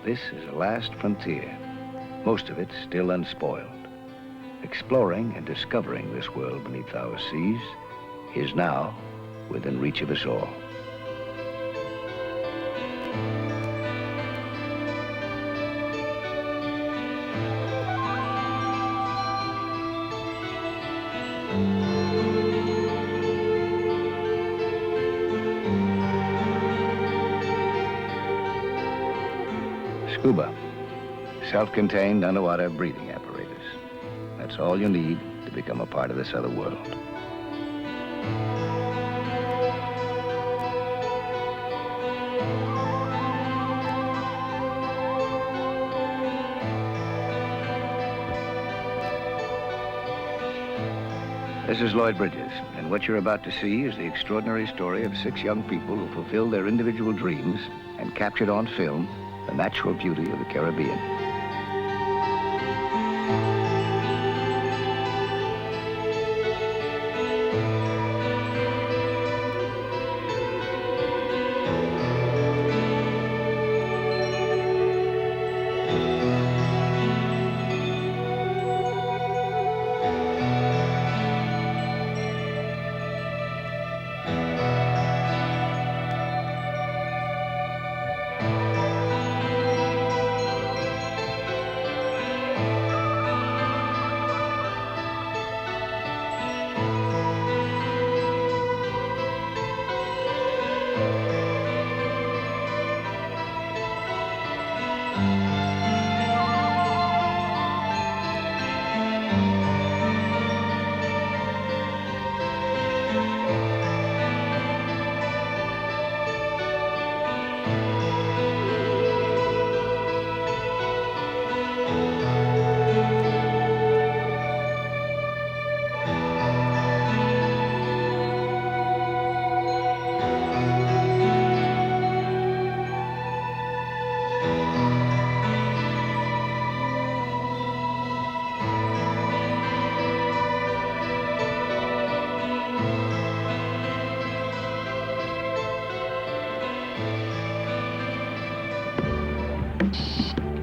This is a last frontier, most of it still unspoiled. Exploring and discovering this world beneath our seas is now within reach of us all. Scuba, self-contained underwater breathing apparatus. That's all you need to become a part of this other world. This is Lloyd Bridges, and what you're about to see is the extraordinary story of 6 young people who fulfilled their individual dreams and captured on film the natural beauty of the Caribbean.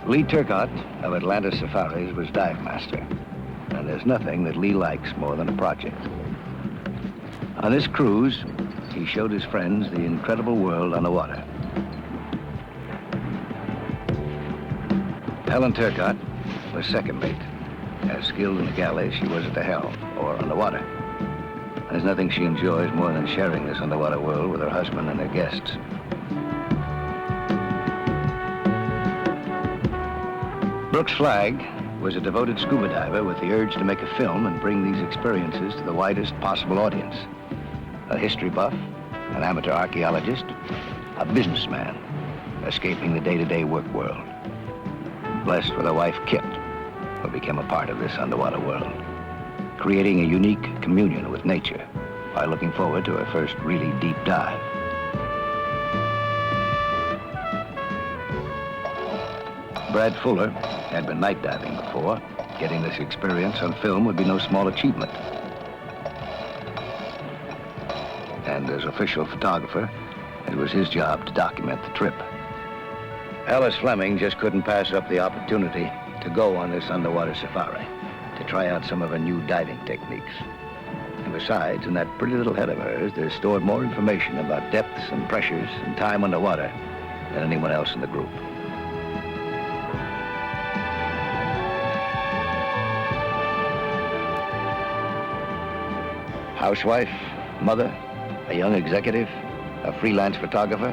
Lee Turcotte of Atlanta Safaris was dive master, and there's nothing that Lee likes more than a project. On this cruise, he showed his friends the incredible world on the water. Helen Turcotte was second mate. As skilled in the galley, she was at the helm, or on the water. There's nothing she enjoys more than sharing this underwater world with her husband and her guests. Brooks Flagg was a devoted scuba diver with the urge to make a film and bring these experiences to the widest possible audience. A history buff, an amateur archaeologist, a businessman, escaping the day-to-day work world. Blessed with a wife, Kit, who became a part of this underwater world, creating a unique communion with nature while looking forward to her first really deep dive. Brad Fuller had been night diving before. Getting this experience on film would be no small achievement. And as official photographer, it was his job to document the trip. Alice Fleming just couldn't pass up the opportunity to go on this underwater safari, to try out some of her new diving techniques. And besides, in that pretty little head of hers, there's stored more information about depths and pressures and time underwater than anyone else in the group. Housewife, mother, a young executive, a freelance photographer,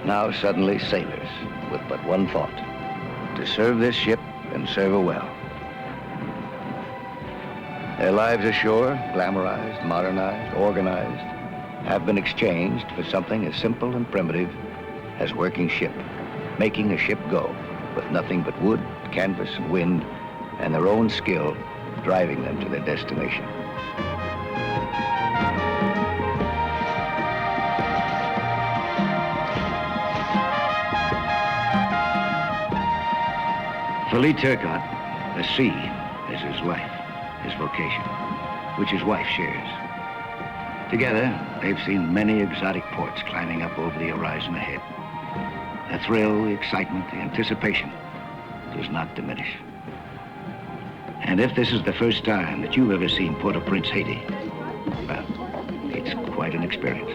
now suddenly sailors with but one thought: to serve this ship and serve her well. Their lives ashore, glamorized, modernized, organized, have been exchanged for something as simple and primitive as working ship, making a ship go with nothing but wood, canvas, and wind, and their own skill driving them to their destination. For Lee Turcotte, the sea is his life, his vocation, which his wife shares. Together, they've seen many exotic ports climbing up over the horizon ahead. The thrill, the excitement, the anticipation does not diminish. And if this is the first time that you've ever seen Port-au-Prince, Haiti, well, it's quite an experience.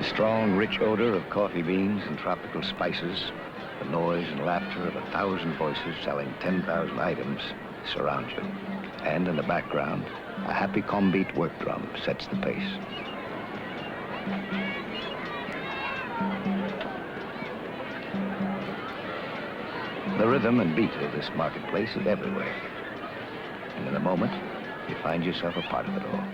Strong, rich odor of coffee beans and tropical spices, the noise and laughter of 1,000 voices selling 10,000 items surround you. And in the background, a happy combeat work drum sets the pace. The rhythm and beat of this marketplace is everywhere. And in a moment, you find yourself a part of it all.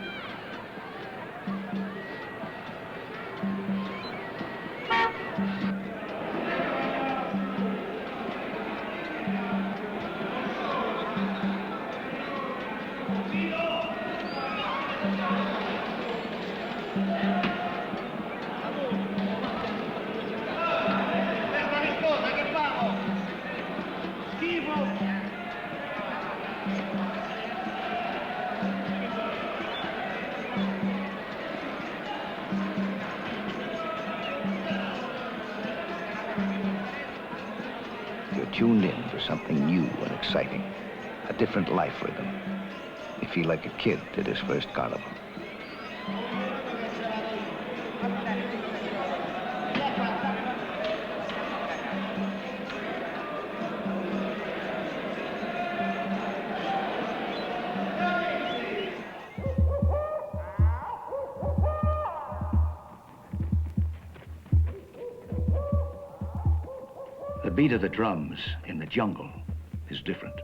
You're tuned in for something new and exciting, a different life rhythm. You feel like a kid at his first carnival. The beat of the drums in the jungle is different.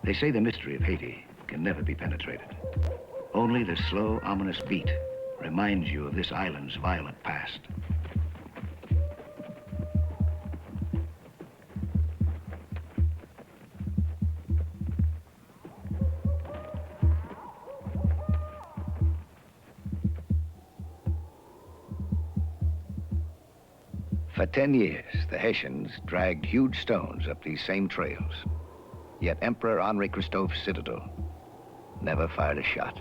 They say the mystery of Haiti can never be penetrated. Only the slow, ominous beat reminds you of this island's violent past. For 10 years, the Haitians dragged huge stones up these same trails. Yet Emperor Henri Christophe's citadel never fired a shot.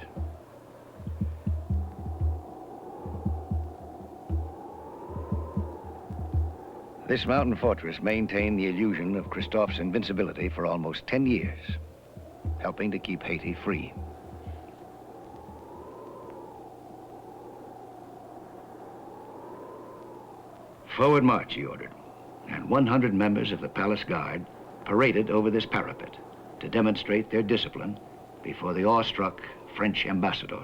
This mountain fortress maintained the illusion of Christophe's invincibility for almost 10 years, helping to keep Haiti free. Forward march, he ordered, and 100 members of the palace guard paraded over this parapet to demonstrate their discipline before the awestruck French ambassador.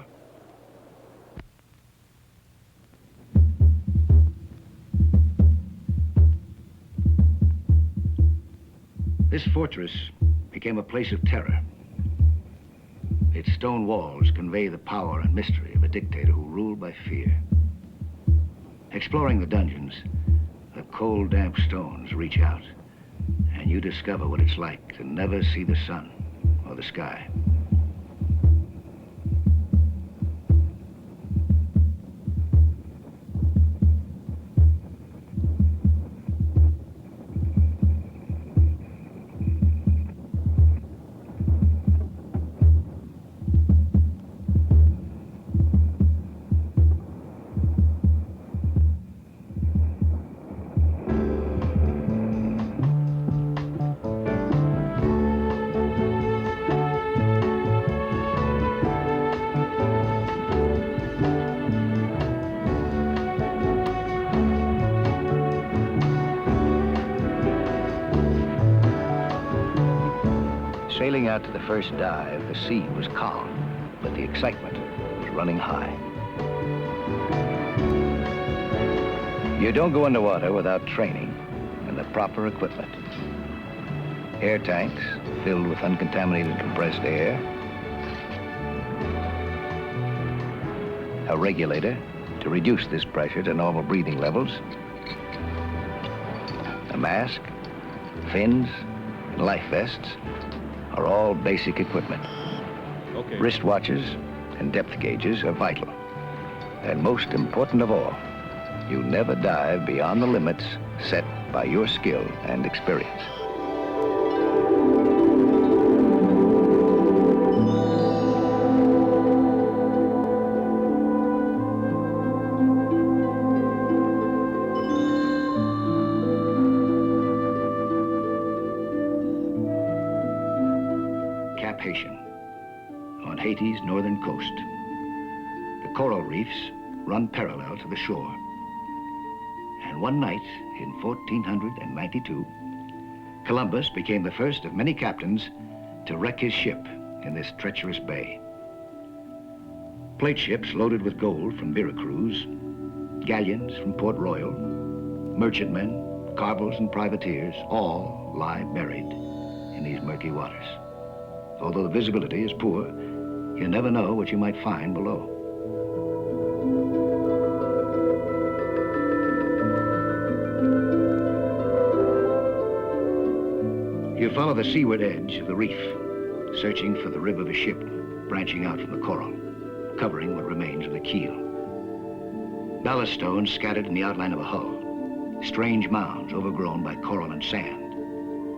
This fortress became a place of terror. Its stone walls convey the power and mystery of a dictator who ruled by fear. Exploring the dungeons, the cold, damp stones reach out, and you discover what it's like to never see the sun or the sky. Sailing out to the first dive, the sea was calm, but the excitement was running high. You don't go underwater without training and the proper equipment. Air tanks filled with uncontaminated compressed air, a regulator to reduce this pressure to normal breathing levels, a mask, fins, and life vests are all basic equipment. Okay. Wristwatches and depth gauges are vital. And most important of all, you never dive beyond the limits set by your skill and experience. Cap Haitian, on Haiti's northern coast. The coral reefs run parallel to the shore. And one night in 1492, Columbus became the first of many captains to wreck his ship in this treacherous bay. Plate ships loaded with gold from Veracruz, galleons from Port Royal, merchantmen, carvels, and privateers all lie buried in these murky waters. Although the visibility is poor, you never know what you might find below. You follow the seaward edge of the reef, searching for the rib of a ship branching out from the coral, covering what remains of the keel. Ballast stones scattered in the outline of a hull, strange mounds overgrown by coral and sand,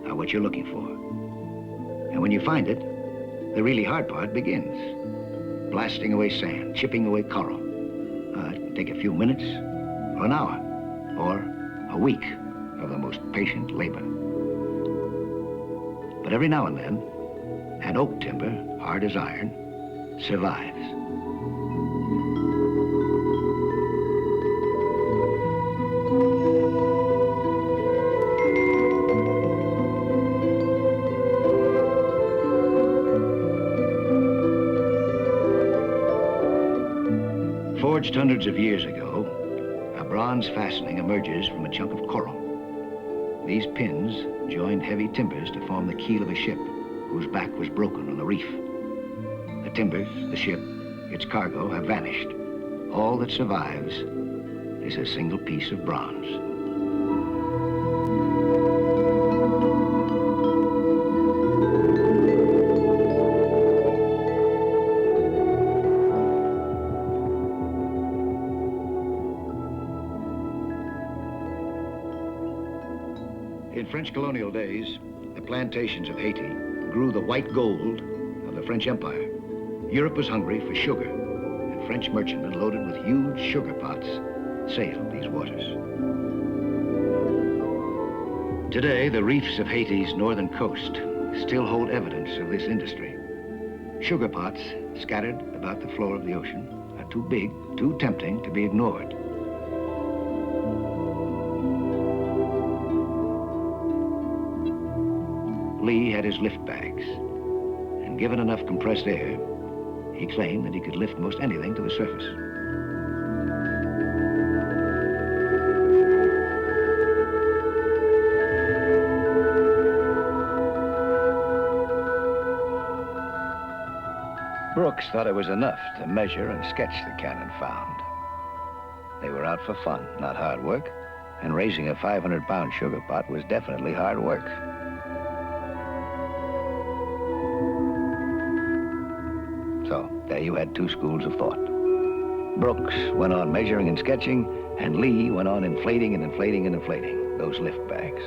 are what you're looking for. And when you find it, the really hard part begins. Blasting away sand, chipping away coral. It can take a few minutes, or an hour, or a week of the most patient labor. But every now and then, an oak timber, hard as iron, survives. Forged hundreds of years ago, a bronze fastening emerges from a chunk of coral. These pins joined heavy timbers to form the keel of a ship whose back was broken on the reef. The timbers, the ship, its cargo have vanished. All that survives is a single piece of bronze. In French colonial days, the plantations of Haiti grew the white gold of the French Empire. Europe was hungry for sugar, and French merchantmen loaded with huge sugar pots sailed these waters. Today, the reefs of Haiti's northern coast still hold evidence of this industry. Sugar pots scattered about the floor of the ocean are too big, too tempting to be ignored. Lee had his lift bags, and given enough compressed air, he claimed that he could lift most anything to the surface. Brooks thought it was enough to measure and sketch the cannon found. They were out for fun, not hard work, and raising a 500-pound sugar pot was definitely hard work. So there you had two schools of thought. Brooks went on measuring and sketching, and Lee went on inflating and inflating and inflating those lift bags.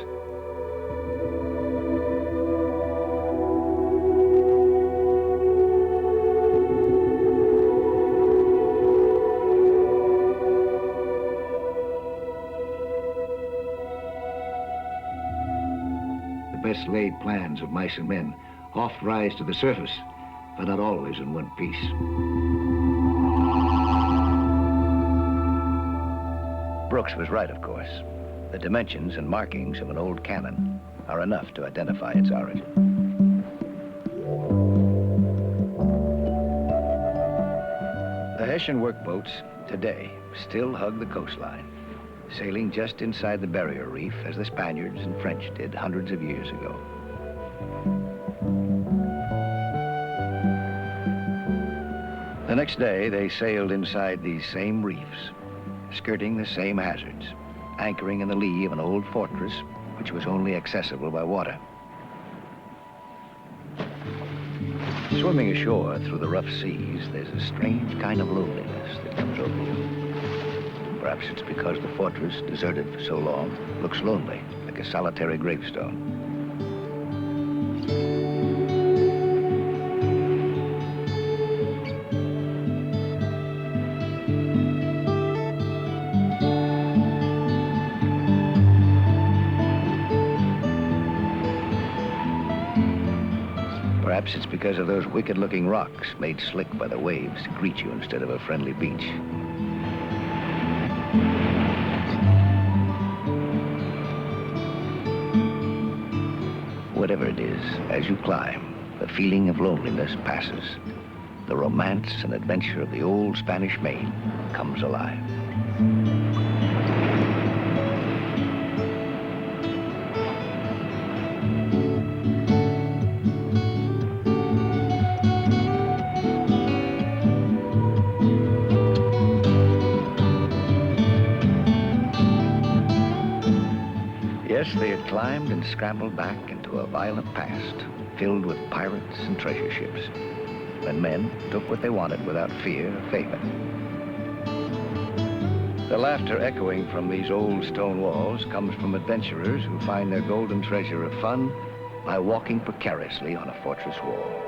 The best laid plans of mice and men oft rise to the surface, but not always in one piece. Brooks was right, of course. The dimensions and markings of an old cannon are enough to identify its origin. The Hessian workboats today still hug the coastline, sailing just inside the barrier reef as the Spaniards and French did hundreds of years ago. The next day, they sailed inside these same reefs, skirting the same hazards, anchoring in the lee of an old fortress which was only accessible by water. Swimming ashore through the rough seas, there's a strange kind of loneliness that comes over you. Perhaps it's because the fortress, deserted for so long, looks lonely, like a solitary gravestone. Perhaps it's because of those wicked-looking rocks made slick by the waves to greet you instead of a friendly beach. Whatever it is, as you climb, the feeling of loneliness passes. The romance and adventure of the old Spanish Main comes alive. Yes, they had climbed and scrambled back into a violent past, filled with pirates and treasure ships, when men took what they wanted without fear or favor. The laughter echoing from these old stone walls comes from adventurers who find their golden treasure of fun by walking precariously on a fortress wall.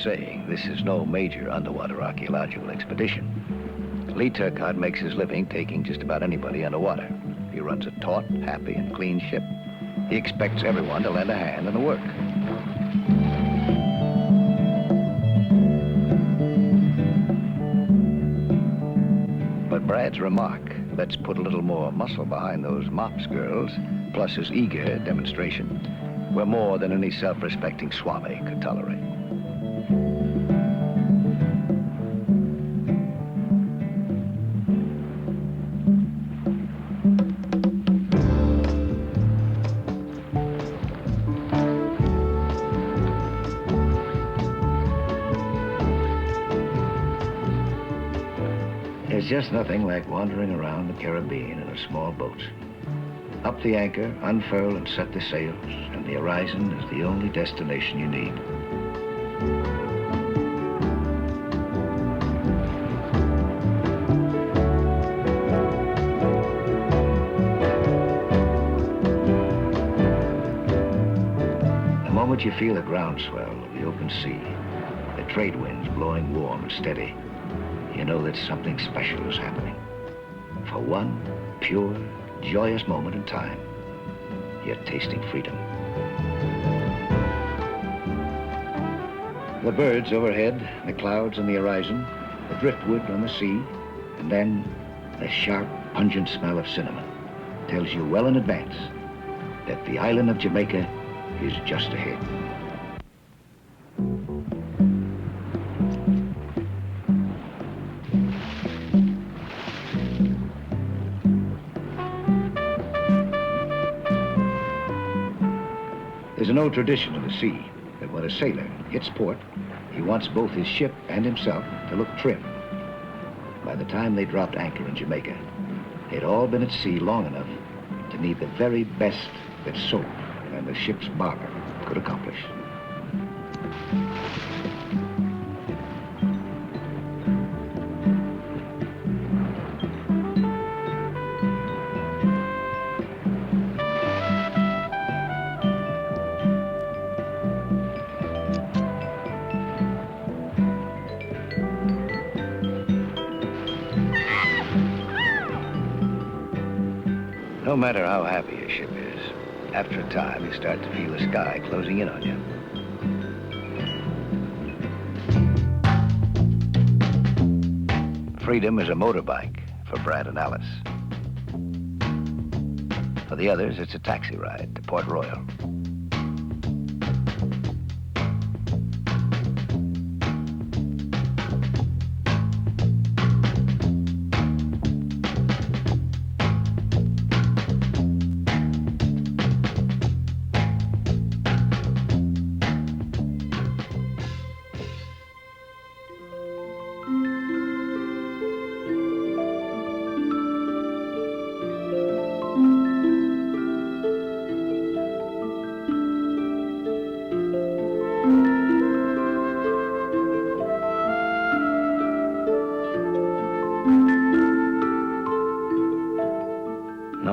Saying this is no major underwater archaeological expedition. Lee Turcotte makes his living taking just about anybody underwater. He runs a taut, happy, and clean ship. He expects everyone to lend a hand in the work. But Brad's remark, "Let's put a little more muscle behind those mops, girls," plus his eager demonstration, were more than any self-respecting swami could tolerate. There's just nothing like wandering around the Caribbean in a small boat. Up the anchor, unfurl and set the sails, and the horizon is the only destination you need. The moment you feel the groundswell of the open sea, the trade winds blowing warm and steady, you know that something special is happening. For one pure, joyous moment in time, you're tasting freedom. The birds overhead, the clouds on the horizon, the driftwood on the sea, and then the sharp, pungent smell of cinnamon tells you well in advance that the island of Jamaica is just ahead. There's an old tradition of the sea that when a sailor hits port, he wants both his ship and himself to look trim. By the time they dropped anchor in Jamaica, they'd all been at sea long enough to need the very best that soap and the ship's barber could accomplish. No matter how happy a ship is, after a time you start to feel the sky closing in on you. Freedom is a motorbike for Brad and Alice. For the others, it's a taxi ride to Port Royal.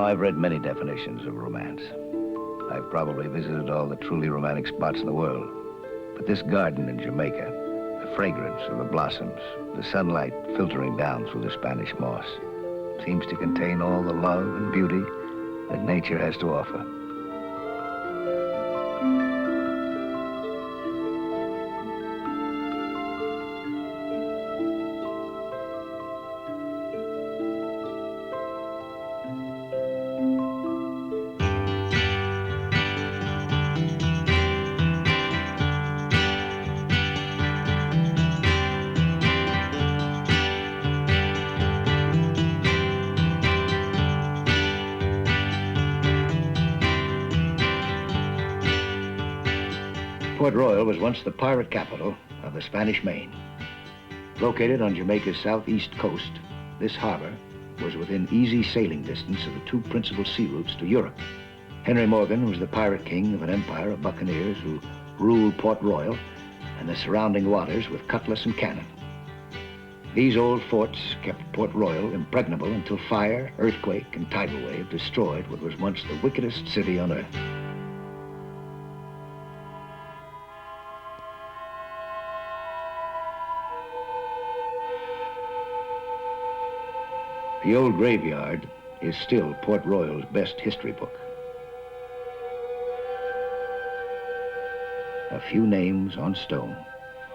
I've read many definitions of romance. I've probably visited all the truly romantic spots in the world. But this garden in Jamaica, the fragrance of the blossoms, the sunlight filtering down through the Spanish moss, seems to contain all the love and beauty that nature has to offer. Port Royal was once the pirate capital of the Spanish Main. Located on Jamaica's southeast coast, this harbor was within easy sailing distance of the two principal sea routes to Europe. Henry Morgan was the pirate king of an empire of buccaneers who ruled Port Royal and the surrounding waters with cutlass and cannon. These old forts kept Port Royal impregnable until fire, earthquake, and tidal wave destroyed what was once the wickedest city on earth. The old graveyard is still Port Royal's best history book. A few names on stone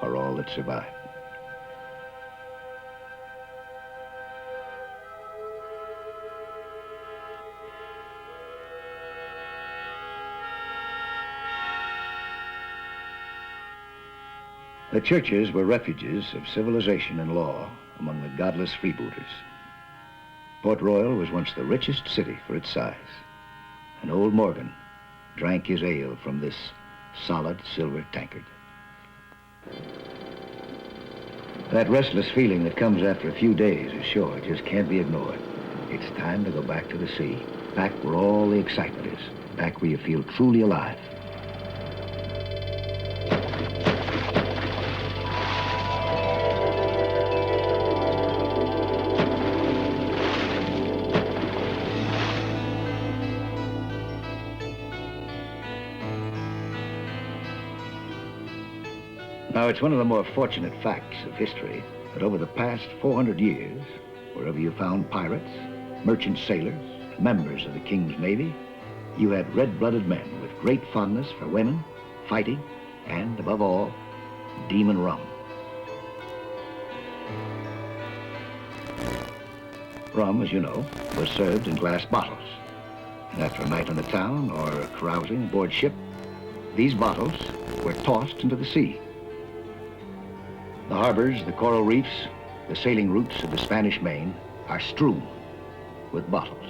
are all that survive. The churches were refuges of civilization and law among the godless freebooters. Port Royal was once the richest city for its size, and old Morgan drank his ale from this solid silver tankard. That restless feeling that comes after a few days ashore just can't be ignored. It's time to go back to the sea, back where all the excitement is, back where you feel truly alive. Now, it's one of the more fortunate facts of history that over the past 400 years, wherever you found pirates, merchant sailors, members of the King's Navy, you had red-blooded men with great fondness for women, fighting, and, above all, demon rum. Rum, as you know, was served in glass bottles. And after a night on the town or carousing aboard ship, these bottles were tossed into the sea. The harbors, the coral reefs, the sailing routes of the Spanish Main are strewn with bottles.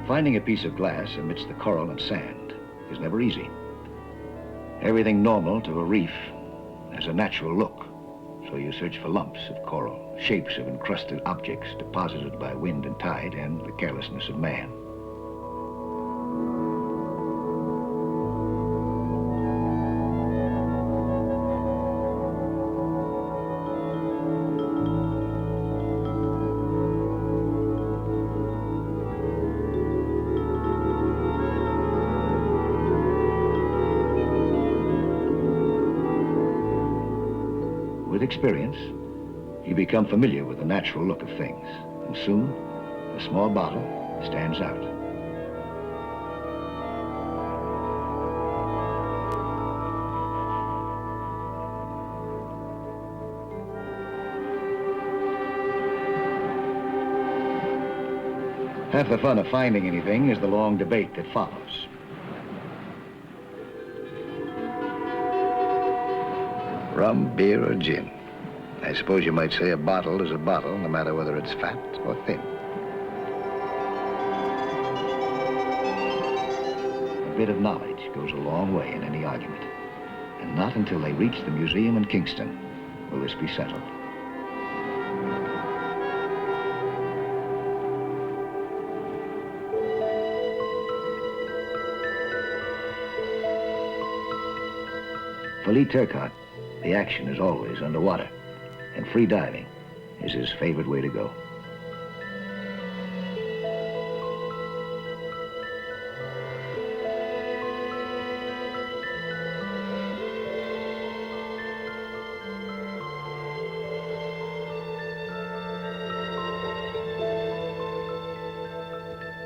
Finding a piece of glass amidst the coral and sand is never easy. Everything normal to a reef has a natural look, so you search for lumps of coral, shapes of encrusted objects deposited by wind and tide and the carelessness of man. With experience, you become familiar with the natural look of things, and soon, a small bottle stands out. Half the fun of finding anything is the long debate that follows. Rum, beer, or gin. I suppose you might say a bottle is a bottle, no matter whether it's fat or thin. A bit of knowledge goes a long way in any argument. And not until they reach the museum in Kingston will this be settled. For Lee Turcotte, the action is always underwater, and free diving is his favorite way to go.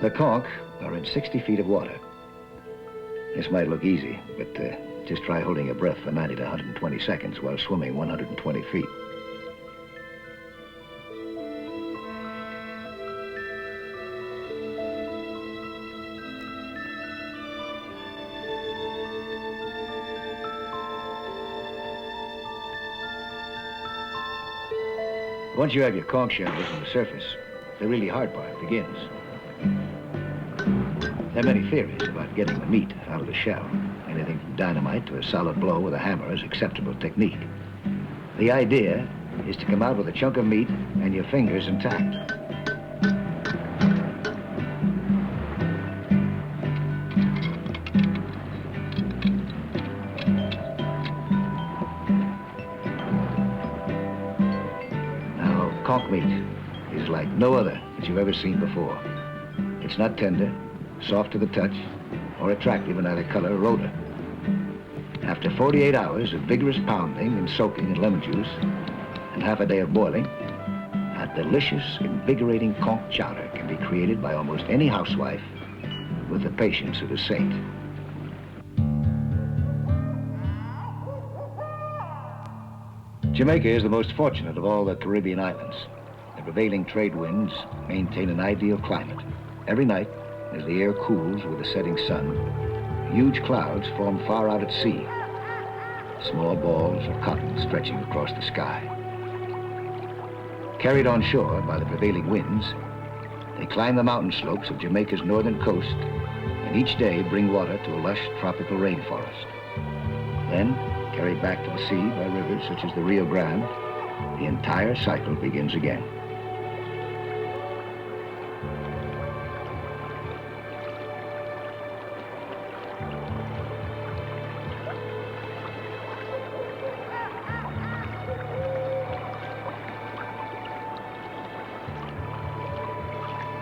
The conch are in 60 feet of water. This might look easy, but just try holding your breath for 90 to 120 seconds while swimming 120 feet. Once you have your conch shells on the surface, the really hard part begins. There are many theories about getting the meat out of the shell. Anything from dynamite to a solid blow with a hammer is acceptable technique. The idea is to come out with a chunk of meat and your fingers intact. Now, conch meat is like no other that you've ever seen before. It's not tender, soft to the touch, or attractive in either color or odor. After 48 hours of vigorous pounding and soaking in lemon juice and half a day of boiling, a delicious, invigorating conch chowder can be created by almost any housewife with the patience of a saint. Jamaica is the most fortunate of all the Caribbean islands. The prevailing trade winds maintain an ideal climate. Every night, as the air cools with the setting sun, huge clouds form far out at sea, small balls of cotton stretching across the sky. Carried on shore by the prevailing winds, they climb the mountain slopes of Jamaica's northern coast and each day bring water to a lush tropical rainforest. Then, carried back to the sea by rivers such as the Rio Grande, the entire cycle begins again.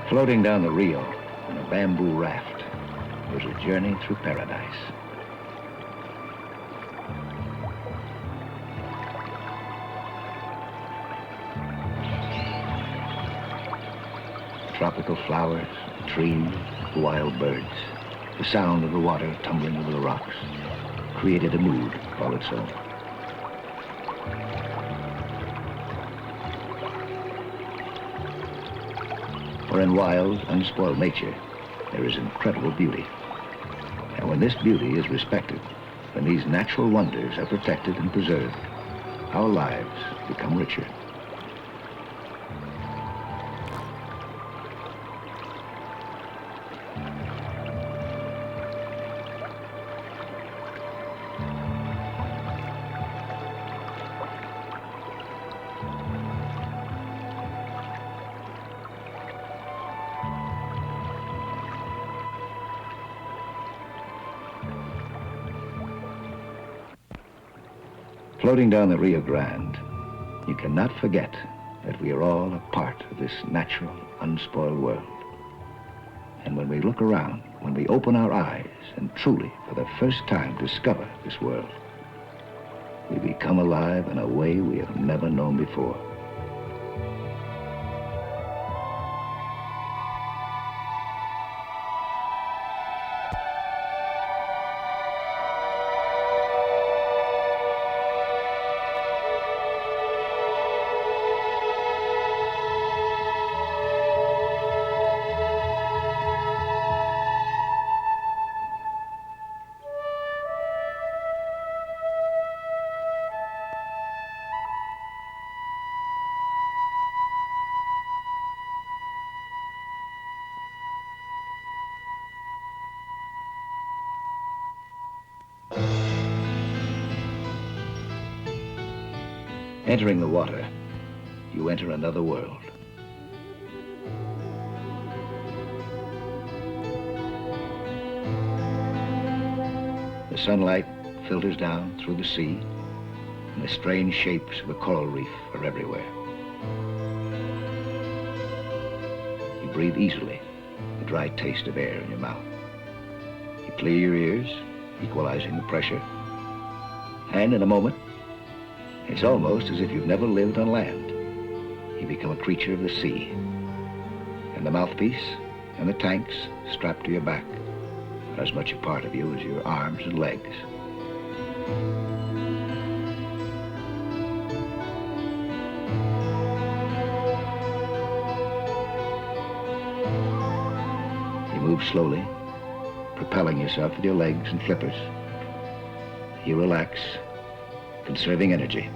Floating down the Rio on a bamboo raft was a journey through paradise. Tropical flowers, trees, wild birds, the sound of the water tumbling over the rocks created a mood all its own. For in wild, unspoiled nature, there is incredible beauty. And when this beauty is respected, when these natural wonders are protected and preserved, our lives become richer. Floating down the Rio Grande, you cannot forget that we are all a part of this natural, unspoiled world. And when we look around, when we open our eyes and truly, for the first time, discover this world, we become alive in a way we have never known before. Entering the water, you enter another world. The sunlight filters down through the sea, and the strange shapes of a coral reef are everywhere. You breathe easily, the dry taste of air in your mouth. You clear your ears, equalizing the pressure, and in a moment, it's almost as if you've never lived on land. You become a creature of the sea, and the mouthpiece and the tanks strapped to your back are as much a part of you as your arms and legs. You move slowly, propelling yourself with your legs and flippers. You relax, conserving energy.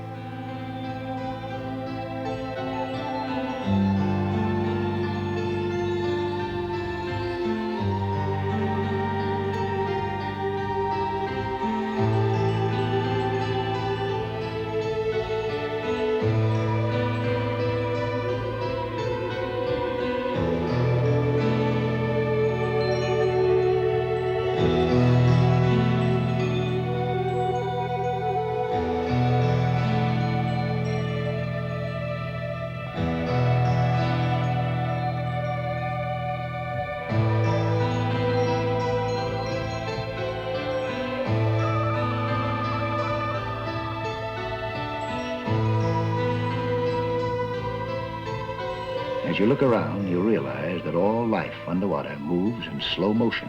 As you look around, you realize that all life underwater moves in slow motion,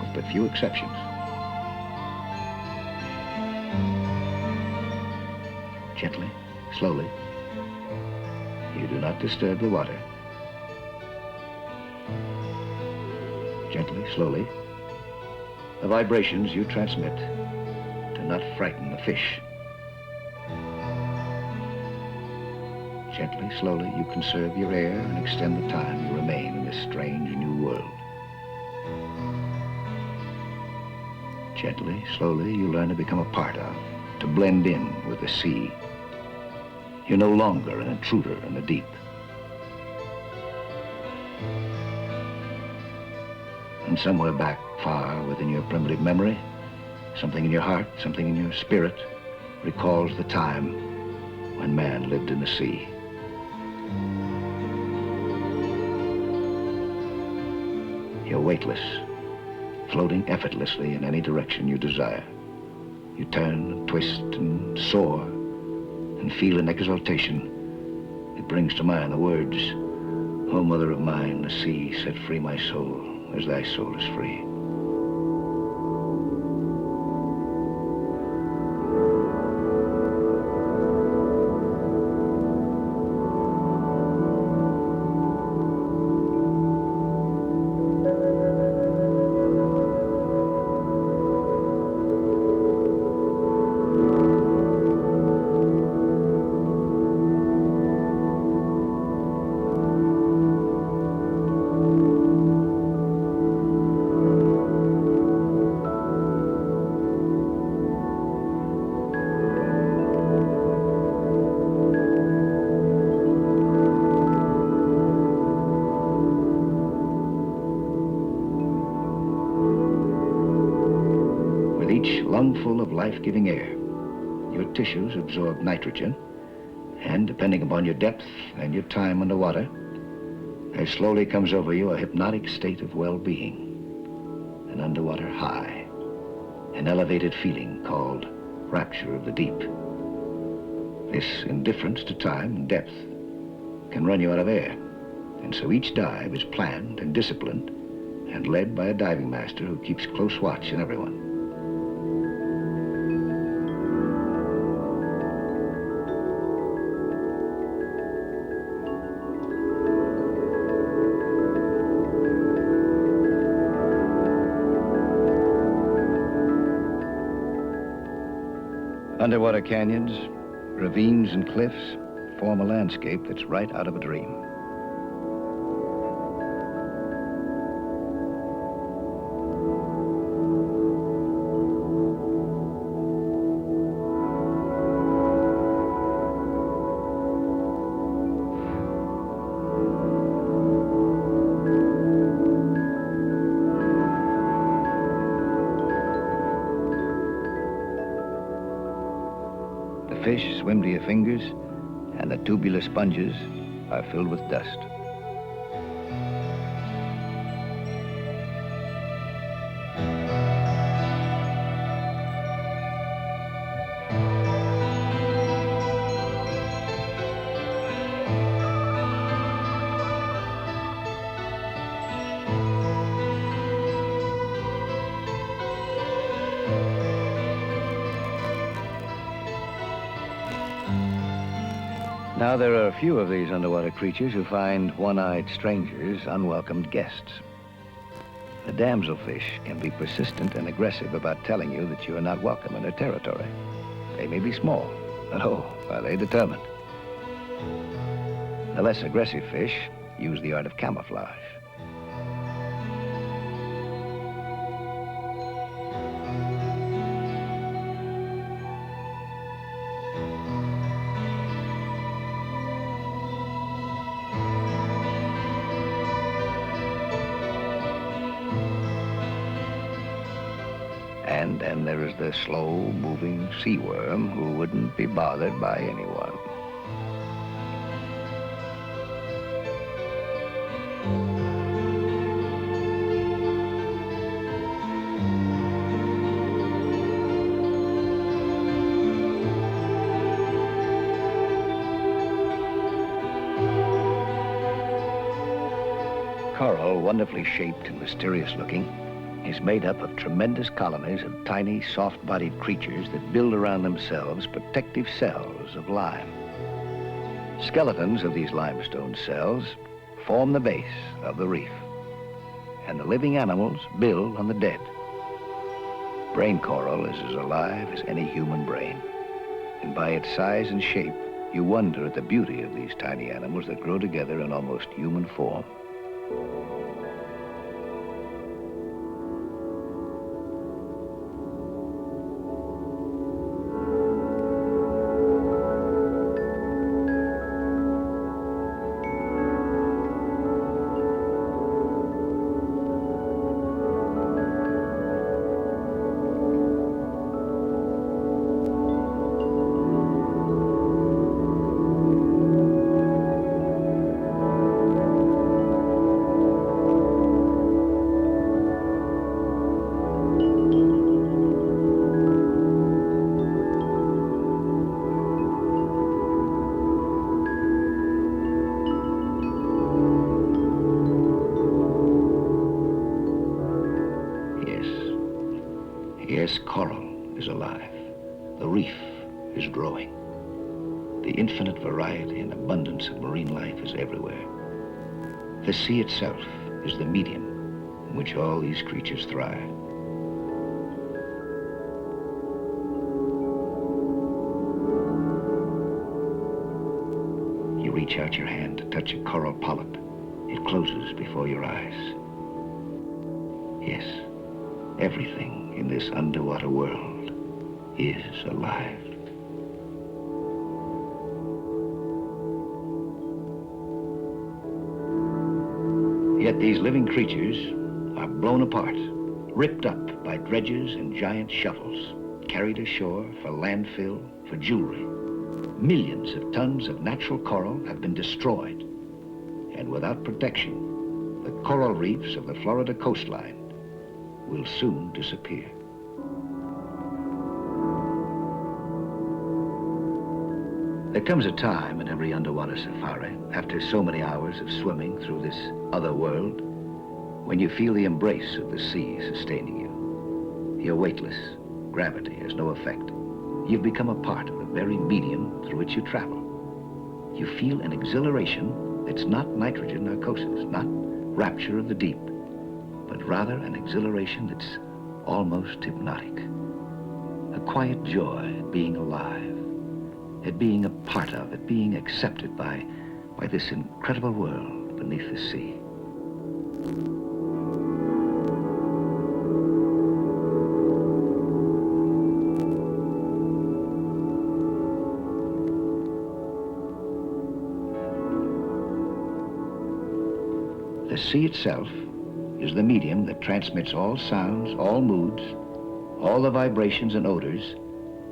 with but few exceptions. Gently, slowly, you do not disturb the water. Gently, slowly, the vibrations you transmit do not frighten the fish. Gently, slowly, you conserve your air and extend the time you remain in this strange new world. Gently, slowly, you learn to become a part of, to blend in with the sea. You're no longer an intruder in the deep. And somewhere back, far within your primitive memory, something in your heart, something in your spirit, recalls the time when man lived in the sea. You're weightless, floating effortlessly in any direction you desire. You turn and twist and soar and feel an exaltation. It brings to mind the words, "O mother of mine, the sea set free my soul as thy soul is free." Lungful of life-giving air, your tissues absorb nitrogen, and depending upon your depth and your time underwater, there slowly comes over you a hypnotic state of well-being, an underwater high, an elevated feeling called rapture of the deep. This indifference to time and depth can run you out of air, and so each dive is planned and disciplined and led by a diving master who keeps close watch on everyone. Underwater canyons, ravines, and cliffs form a landscape that's right out of a dream. swim to your fingers, and the tubular sponges are filled with dust. Now, there are a few of these underwater creatures who find one-eyed strangers unwelcomed guests. The damselfish can be persistent and aggressive about telling you that you are not welcome in their territory. They may be small, but oh, are they determined. The less aggressive fish use the art of camouflage. And then there is the slow-moving sea worm who wouldn't be bothered by anyone. Coral, wonderfully shaped and mysterious-looking, is made up of tremendous colonies of tiny, soft-bodied creatures that build around themselves protective cells of lime. Skeletons of these limestone cells form the base of the reef, and the living animals build on the dead. Brain coral is as alive as any human brain, and by its size and shape, you wonder at the beauty of these tiny animals that grow together in almost human form. Yes, coral is alive. The reef is growing. The infinite variety and abundance of marine life is everywhere. The sea itself is the medium in which all these creatures thrive. You reach out your hand to touch a coral polyp. It closes before your eyes. Yes, everything in this underwater world is alive. Yet these living creatures are blown apart, ripped up by dredges and giant shovels, carried ashore for landfill, for jewelry. Millions of tons of natural coral have been destroyed, and without protection, the coral reefs of the Florida coastline will soon disappear. There comes a time in every underwater safari, after so many hours of swimming through this other world, when you feel the embrace of the sea sustaining you. You're weightless. Gravity has no effect. You've become a part of the very medium through which you travel. You feel an exhilaration that's not nitrogen narcosis, not rapture of the deep, but rather an exhilaration that's almost hypnotic. A quiet joy at being alive, at being a part of, at being accepted by this incredible world beneath the sea. The sea itself is the medium that transmits all sounds, all moods, all the vibrations and odors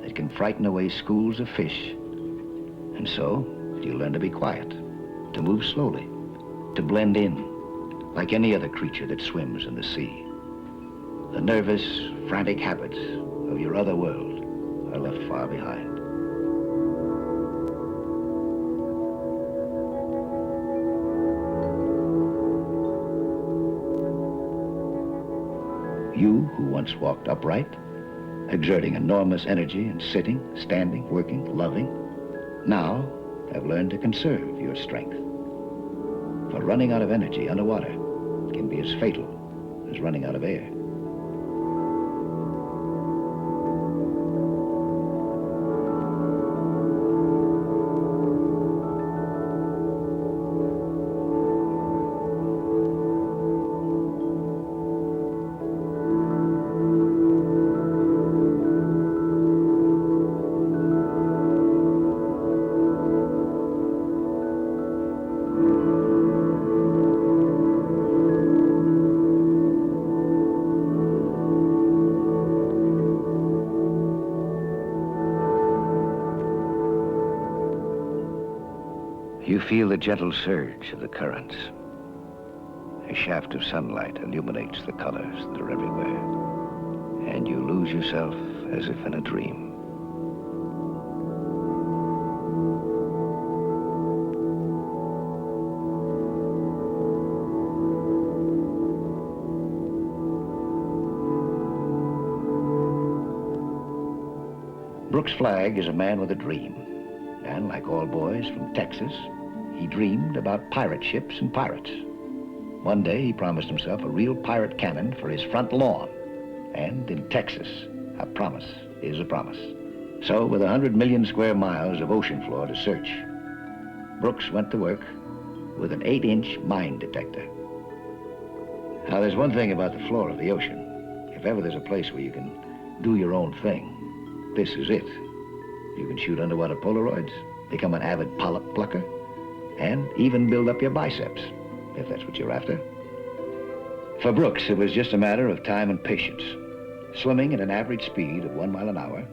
that can frighten away schools of fish And so, you learn to be quiet, to move slowly, to blend in, like any other creature that swims in the sea. The nervous, frantic habits of your other world are left far behind. You, who once walked upright, exerting enormous energy in sitting, standing, working, loving, now have learned to conserve your strength. For running out of energy underwater can be as fatal as running out of air. You feel the gentle surge of the currents. A shaft of sunlight illuminates the colors that are everywhere, and you lose yourself as if in a dream. Brooks Flagg is a man with a dream, and like all boys from Texas, he dreamed about pirate ships and pirates. One day, he promised himself a real pirate cannon for his front lawn. And in Texas, a promise is a promise. So, with 100 million square miles of ocean floor to search, Brooks went to work with an 8-inch mine detector. Now, there's one thing about the floor of the ocean. If ever there's a place where you can do your own thing, this is it. You can shoot underwater Polaroids, become an avid polyp plucker, and even build up your biceps, if that's what you're after. For Brooks, it was just a matter of time and patience. Swimming at an average speed of 1 mile an hour,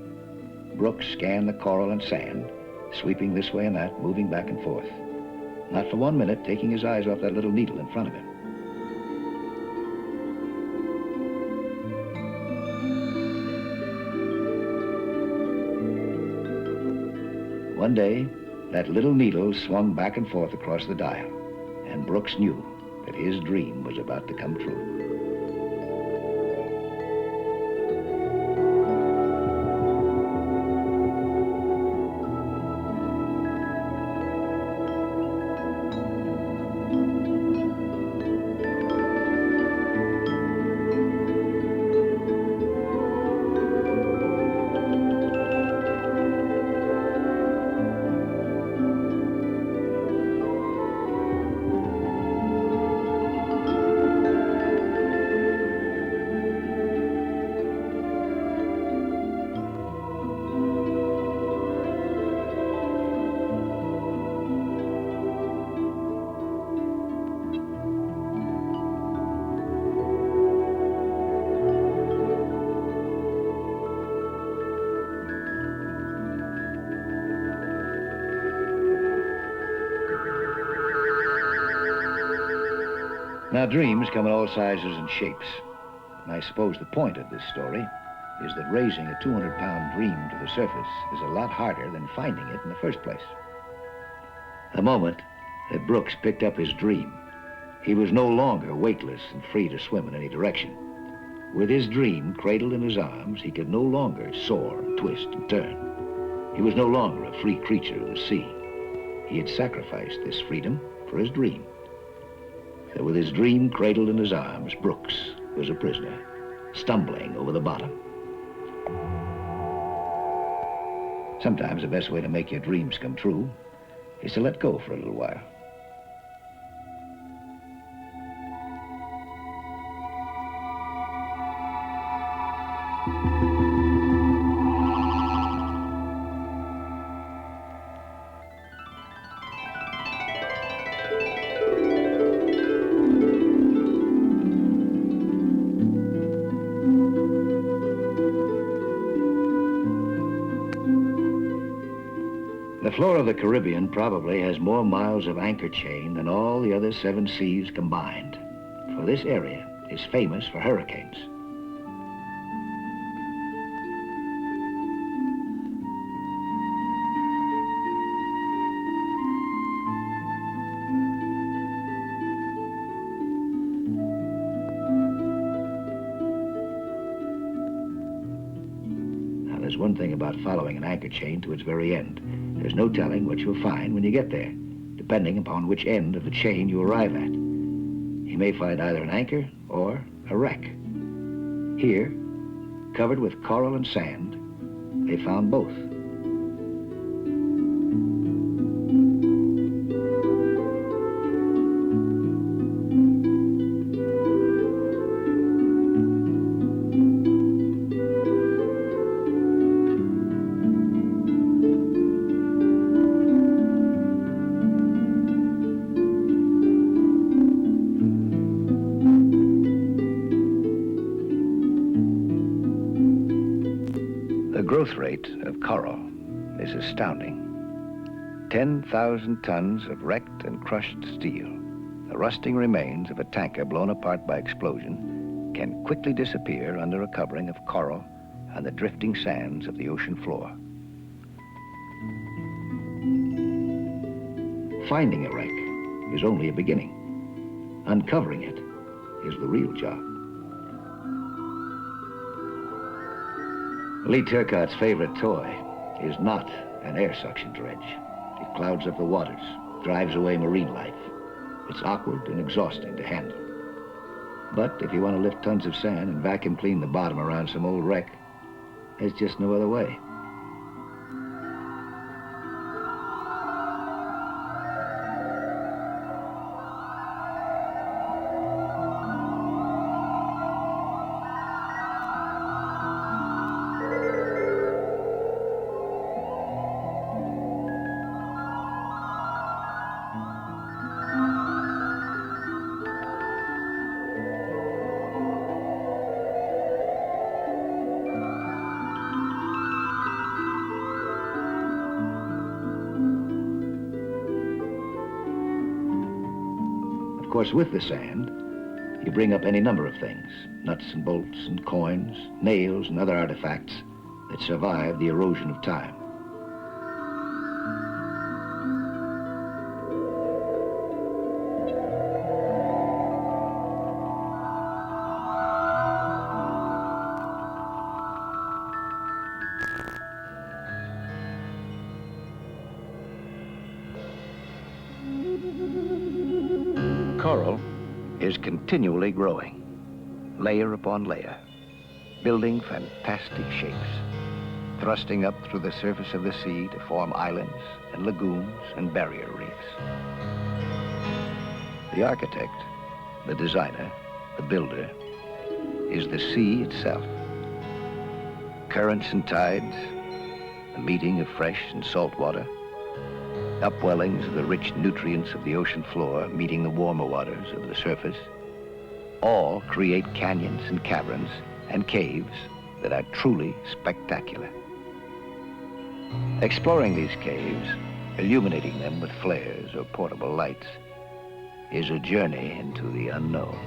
Brooks scanned the coral and sand, sweeping this way and that, moving back and forth. Not for 1 minute taking his eyes off that little needle in front of him. One day, that little needle swung back and forth across the dial, and Brooks knew that his dream was about to come true. Now, dreams come in all sizes and shapes. And I suppose the point of this story is that raising a 200-pound dream to the surface is a lot harder than finding it in the first place. The moment that Brooks picked up his dream, he was no longer weightless and free to swim in any direction. With his dream cradled in his arms, he could no longer soar, twist, and turn. He was no longer a free creature of the sea. He had sacrificed this freedom for his dream. So with his dream cradled in his arms, Brooks was a prisoner, stumbling over the bottom. Sometimes the best way to make your dreams come true is to let go for a little while. The floor of the Caribbean probably has more miles of anchor chain than all the other 7 seas combined, for this area is famous for hurricanes. Now, there's one thing about following an anchor chain to its very end. There's no telling what you'll find when you get there, depending upon which end of the chain you arrive at. You may find either an anchor or a wreck. Here, covered with coral and sand, they found both. The growth rate of coral is astounding. 10,000 tons of wrecked and crushed steel, the rusting remains of a tanker blown apart by explosion, can quickly disappear under a covering of coral and the drifting sands of the ocean floor. Finding a wreck is only a beginning. Uncovering it is the real job. Lee Turcotte's favorite toy is not an air suction dredge. It clouds up the waters, drives away marine life. It's awkward and exhausting to handle. But if you want to lift tons of sand and vacuum clean the bottom around some old wreck, there's just no other way. Of course, with the sand, you bring up any number of things, nuts and bolts and coins, nails and other artifacts that survive the erosion of time. Coral is continually growing, layer upon layer, building fantastic shapes, thrusting up through the surface of the sea to form islands and lagoons and barrier reefs. The architect, the designer, the builder, is the sea itself. Currents and tides, the meeting of fresh and salt water, upwellings of the rich nutrients of the ocean floor meeting the warmer waters of the surface, all create canyons and caverns and caves that are truly spectacular. Exploring these caves, illuminating them with flares or portable lights, is a journey into the unknown.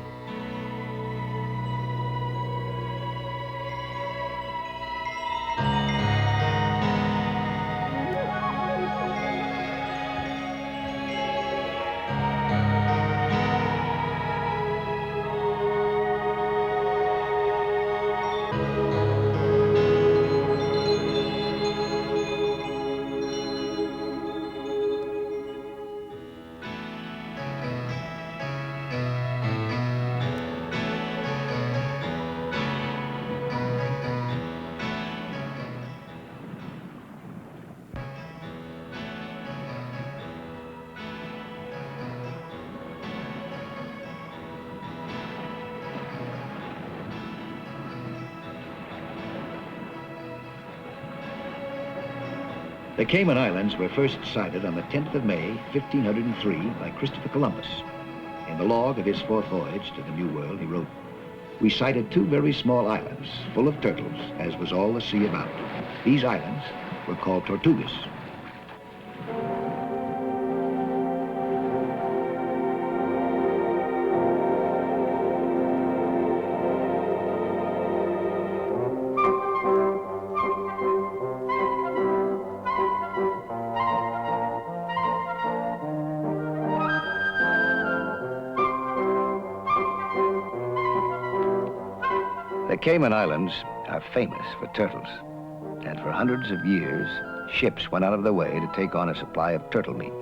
The Cayman Islands were first sighted on the 10th of May, 1503, by Christopher Columbus. In the log of his fourth voyage to the New World, he wrote, "We sighted 2 very small islands, full of turtles, as was all the sea about. These islands were called Tortugas." The Cayman Islands are famous for turtles, and for hundreds of years, ships went out of their way to take on a supply of turtle meat.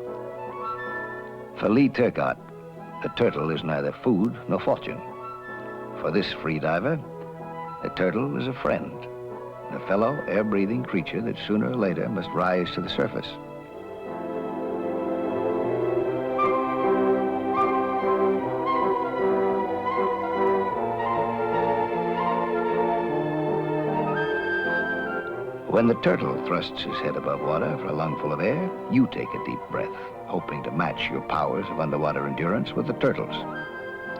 For Lee Turcott, the turtle is neither food nor fortune. For this freediver, the turtle is a friend, a fellow air-breathing creature that sooner or later must rise to the surface. When the turtle thrusts his head above water for a lungful of air, you take a deep breath, hoping to match your powers of underwater endurance with the turtle's.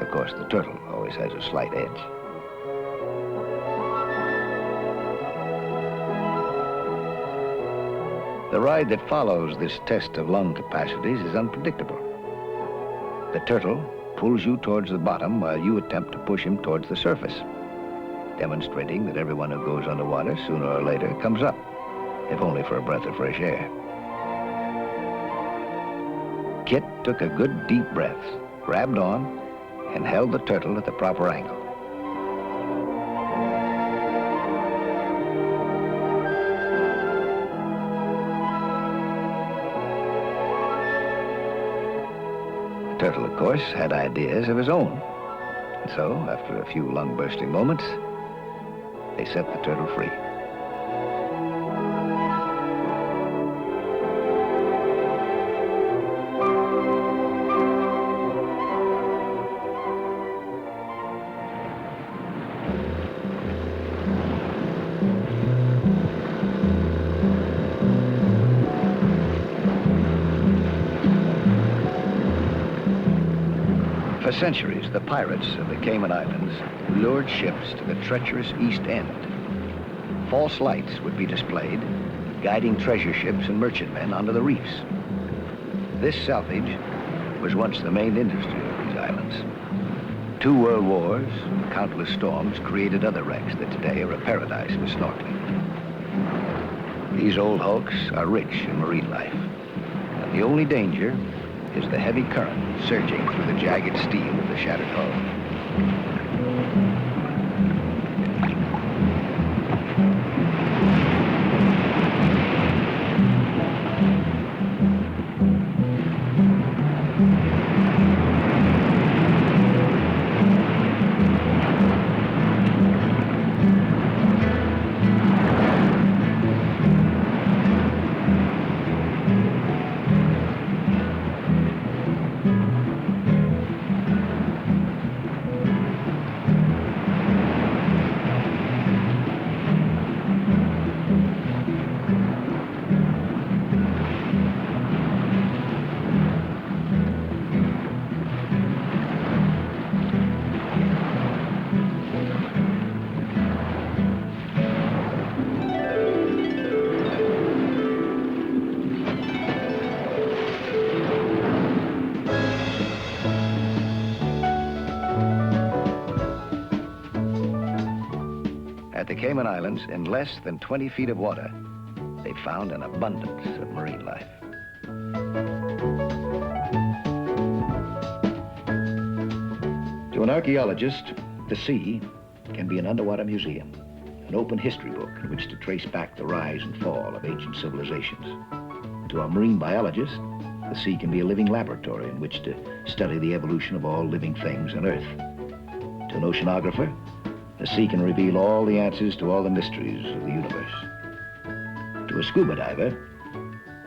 Of course, the turtle always has a slight edge. The ride that follows this test of lung capacities is unpredictable. The turtle pulls you towards the bottom while you attempt to push him towards the surface, demonstrating that everyone who goes underwater sooner or later comes up, if only for a breath of fresh air. Kit took a good deep breath, grabbed on, and held the turtle at the proper angle. The turtle, of course, had ideas of his own. And so, after a few lung-bursting moments, they set the turtle free. For centuries, the pirates of the Cayman Islands lured ships to the treacherous East End. False lights would be displayed, guiding treasure ships and merchantmen onto the reefs. This salvage was once the main industry of these islands. 2 world wars and countless storms created other wrecks that today are a paradise for snorkeling. These old hulks are rich in marine life, and the only danger is the heavy current surging through the jagged steel of the shattered hull. At the Cayman Islands, in less than 20 feet of water, they found an abundance of marine life. To an archaeologist, the sea can be an underwater museum, an open history book in which to trace back the rise and fall of ancient civilizations. To a marine biologist, the sea can be a living laboratory in which to study the evolution of all living things on Earth. To an oceanographer, the sea can reveal all the answers to all the mysteries of the universe. To a scuba diver,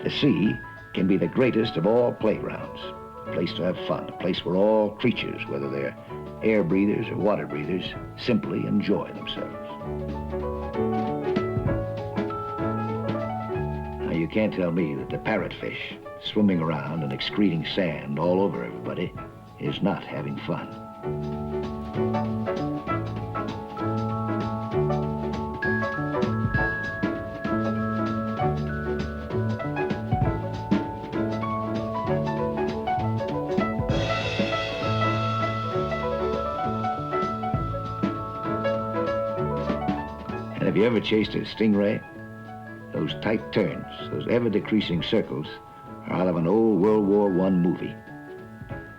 the sea can be the greatest of all playgrounds, a place to have fun, a place where all creatures, whether they're air breathers or water breathers, simply enjoy themselves. Now, you can't tell me that the parrotfish swimming around and excreting sand all over everybody is not having fun. Have you ever chased a stingray? Those tight turns, those ever-decreasing circles, are out of an old World War I movie.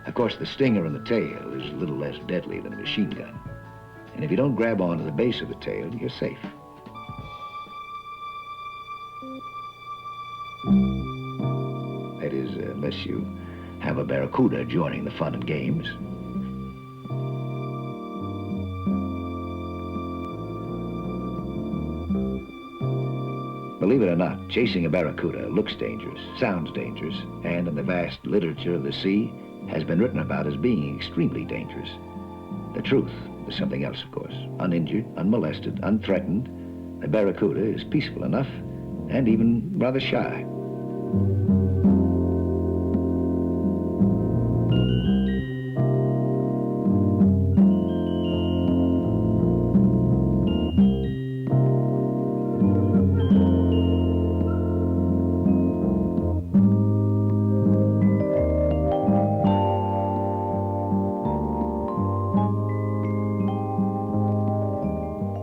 Of course, the stinger in the tail is a little less deadly than a machine gun. And if you don't grab onto the base of the tail, you're safe. That is, unless you have a barracuda joining the fun and games. Believe it or not, chasing a barracuda looks dangerous, sounds dangerous, and in the vast literature of the sea has been written about as being extremely dangerous. The truth is something else, of course. Uninjured, unmolested, unthreatened, the barracuda is peaceful enough and even rather shy.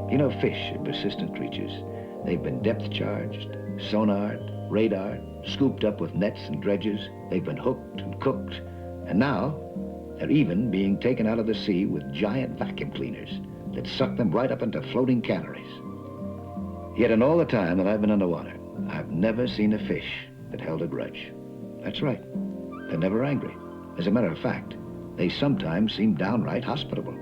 You know, fish are persistent creatures. They've been depth charged, sonared, radared, scooped up with nets and dredges. They've been hooked and cooked. And now, they're even being taken out of the sea with giant vacuum cleaners that suck them right up into floating canneries. Yet in all the time that I've been underwater, I've never seen a fish that held a grudge. That's right. They're never angry. As a matter of fact, they sometimes seem downright hospitable.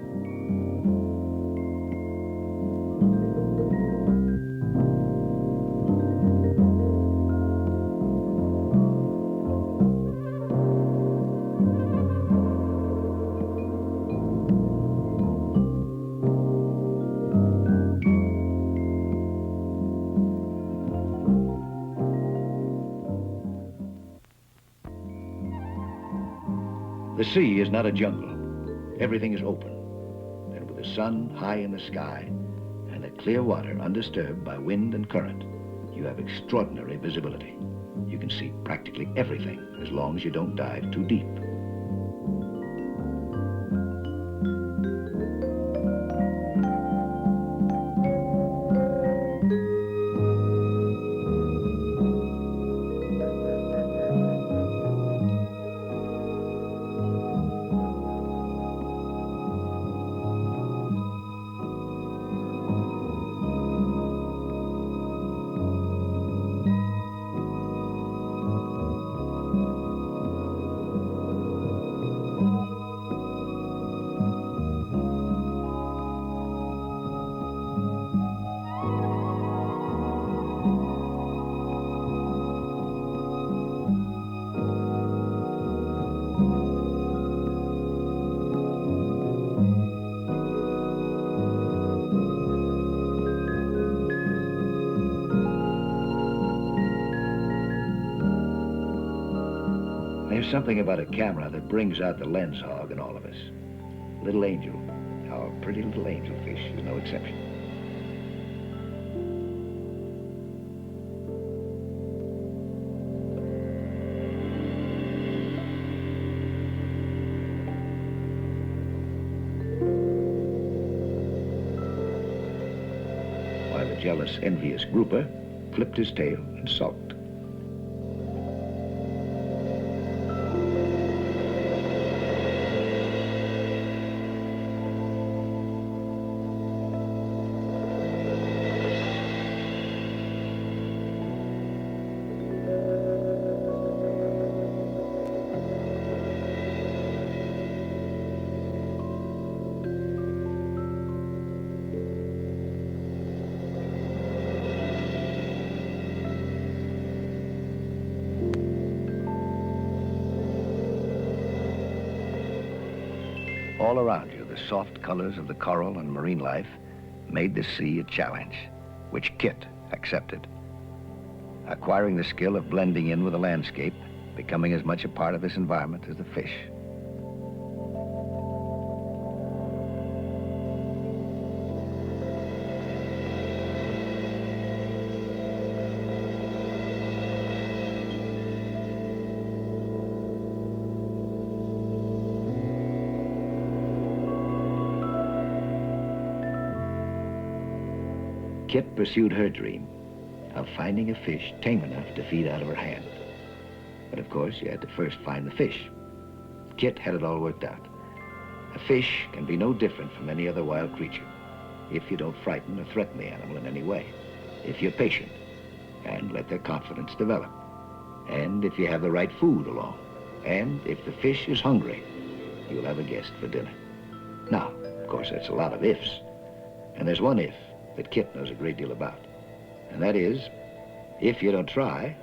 The sea is not a jungle. Everything is open. And with the sun high in the sky and the clear water undisturbed by wind and current, you have extraordinary visibility. You can see practically everything as long as you don't dive too deep. There's something about a camera that brings out the lens hog in all of us. Little Angel, our pretty little angelfish, is no exception. While the jealous, envious grouper flipped his tail and sulked. All around you, the soft colors of the coral and marine life made the sea a challenge, which Kit accepted. Acquiring the skill of blending in with the landscape, becoming as much a part of this environment as the fish. Kit pursued her dream of finding a fish tame enough to feed out of her hand. But of course, you had to first find the fish. Kit had it all worked out. A fish can be no different from any other wild creature. if you don't frighten or threaten the animal in any way, if you're patient and let their confidence develop, and if you have the right food along, and if the fish is hungry, you'll have a guest for dinner. Now, of course, that's a lot of ifs, and there's one if that Kit knows a great deal about, and that is, if you don't try,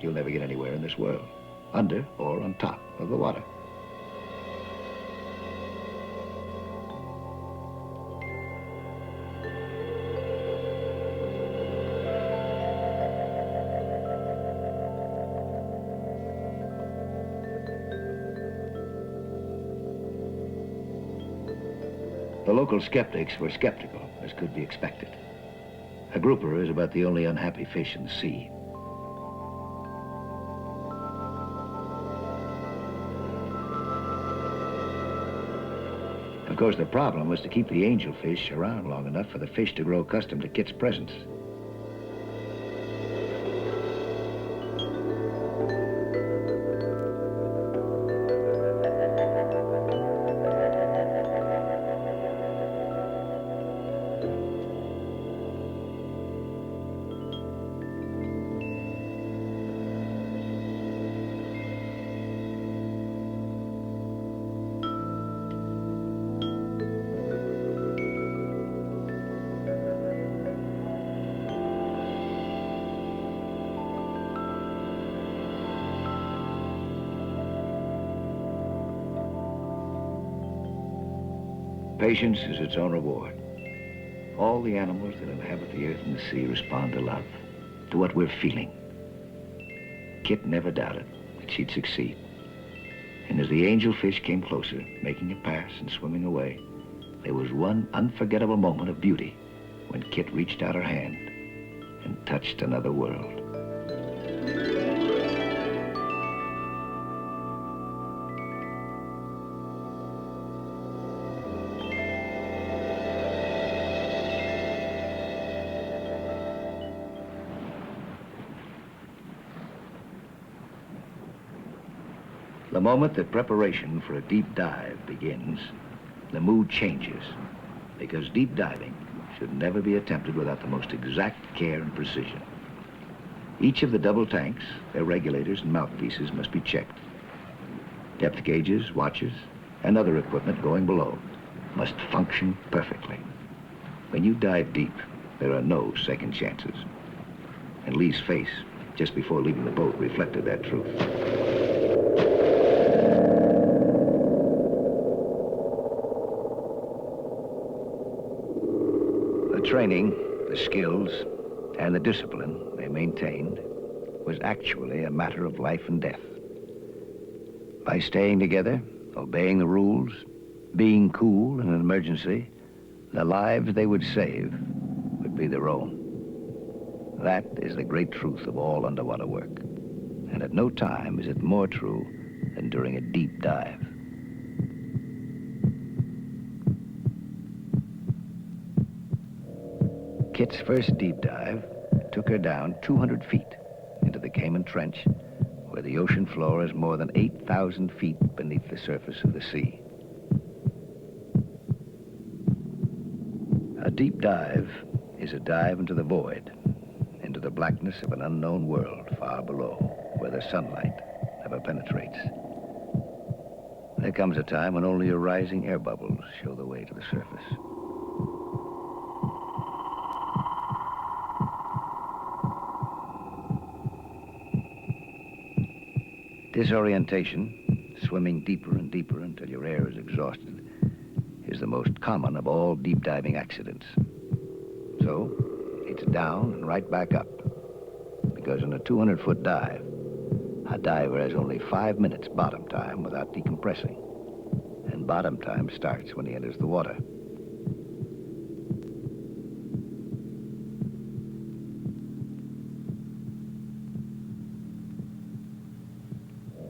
you'll never get anywhere in this world, under or on top of the water. The local skeptics were skeptical, as could be expected. A grouper is about the only unhappy fish in the sea. Of course, the problem was to keep the angelfish around long enough for the fish to grow accustomed to Kit's presence. Patience is its own reward. All the animals that inhabit the earth and the sea respond to love, to what we're feeling. Kit never doubted that she'd succeed. And as the angelfish came closer, making a pass and swimming away, there was one unforgettable moment of beauty when Kit reached out her hand and touched another world. The moment that preparation for a deep dive begins, the mood changes, because deep diving should never be attempted without the most exact care and precision. Each of the double tanks, their regulators and mouthpieces must be checked. Depth gauges, watches, and other equipment going below must function perfectly. When you dive deep, there are no second chances. And Lee's face, just before leaving the boat, reflected that truth. The training, the skills, and the discipline they maintained was actually a matter of life and death. By staying together, obeying the rules, being cool in an emergency, the lives they would save would be their own. That is the great truth of all underwater work. And at no time is it more true than during a deep dive. Kit's first deep dive took her down 200 feet into the Cayman Trench, where the ocean floor is more than 8,000 feet beneath the surface of the sea. A deep dive is a dive into the void, into the blackness of an unknown world far below, where the sunlight never penetrates. There comes a time when only your rising air bubbles show the way to the surface. Disorientation, swimming deeper and deeper until your air is exhausted, is the most common of all deep diving accidents. So, it's down and right back up, because in a 200-foot dive, a diver has only 5 minutes bottom time without decompressing, and bottom time starts when he enters the water.